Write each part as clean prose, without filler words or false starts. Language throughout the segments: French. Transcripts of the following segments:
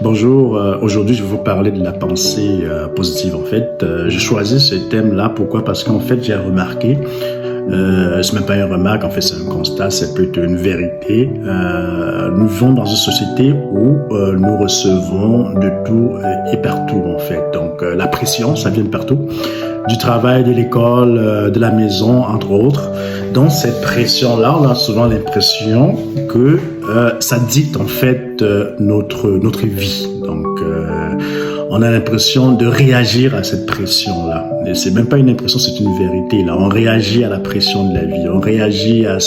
Bonjour, aujourd'hui je vais vous parler de la pensée positive en fait. J'ai choisi ce thème-là, pourquoi? Parce qu'en fait j'ai remarqué, c'est même pas une remarque, en fait c'est un constat, c'est plutôt une vérité. Nous vivons dans une société où nous recevons de tout et partout en fait. Donc la pression, ça vient de partout, du travail, de l'école, de la maison entre autres. Donc cette pression-là, on a souvent l'impression que ça dicte en fait notre vie. Donc on a l'impression de réagir à cette pression-là. Et c'est même pas une impression, c'est une vérité. Là, on réagit à la pression de la vie. On réagit à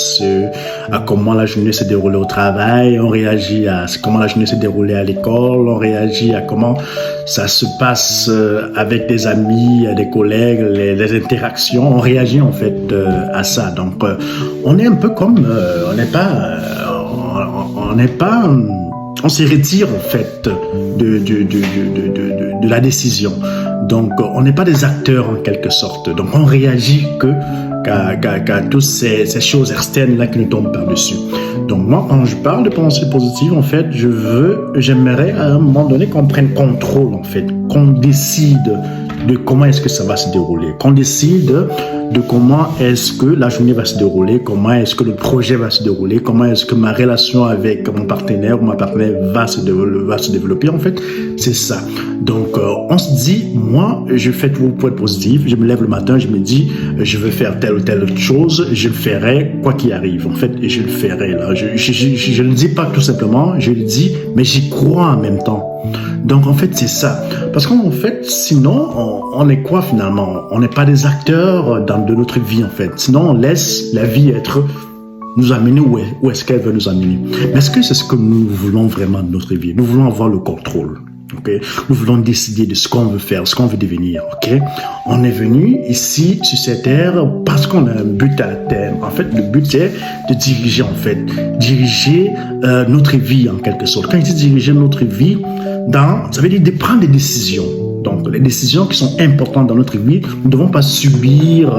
comment la journée s'est déroulée au travail. On réagit à comment la journée s'est déroulée à l'école. On réagit à comment ça se passe avec des amis, des collègues, les interactions. On réagit en fait à ça. Donc, on est un peu comme, on se retire en fait de la décision. Donc, on n'est pas des acteurs en quelque sorte. Donc, on réagit qu'à toutes ces choses externes là qui nous tombent par-dessus. Donc, moi, quand je parle de pensée positive, en fait, j'aimerais à un moment donné qu'on prenne contrôle, en fait, qu'on décide de comment est-ce que ça va se dérouler, qu'on décide de comment est-ce que la journée va se dérouler, comment est-ce que le projet va se dérouler, comment est-ce que ma relation avec mon partenaire ou ma partenaire va se développer. En fait, c'est ça. Donc, on se dit, moi, je fais tout pour être positif. Je me lève le matin, je me dis, je veux faire telle ou telle autre chose, je le ferai quoi qu'il arrive. En fait, et je le ferai là. Je le dis pas tout simplement, je le dis, mais j'y crois en même temps. Donc, en fait, c'est ça. Parce qu'en fait, sinon, on est quoi finalement? On n'est pas des acteurs de notre vie, en fait. Sinon, on laisse la vie nous amener où est-ce qu'elle veut nous amener. Mais est-ce que c'est ce que nous voulons vraiment de notre vie? Nous voulons avoir le contrôle. Okay? Nous voulons décider de ce qu'on veut faire, ce qu'on veut devenir. Okay? On est venu ici, sur cette terre, parce qu'on a un but à atteindre. En fait, le but, c'est de diriger, en fait. Diriger notre vie, en quelque sorte. Quand je dis diriger notre vie, ça veut dire de prendre des décisions. Donc, les décisions qui sont importantes dans notre vie, nous ne devons pas subir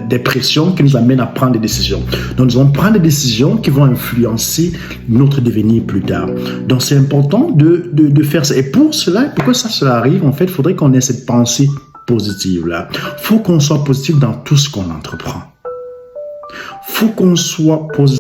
des pressions qui nous amènent à prendre des décisions. Donc, nous devons prendre des décisions qui vont influencer notre devenir plus tard. Donc, c'est important de faire ça. Et pour cela, pourquoi cela arrive, en fait, il faudrait qu'on ait cette pensée positive-là. Il faut qu'on soit positif dans tout ce qu'on entreprend. Il faut qu'on soit positif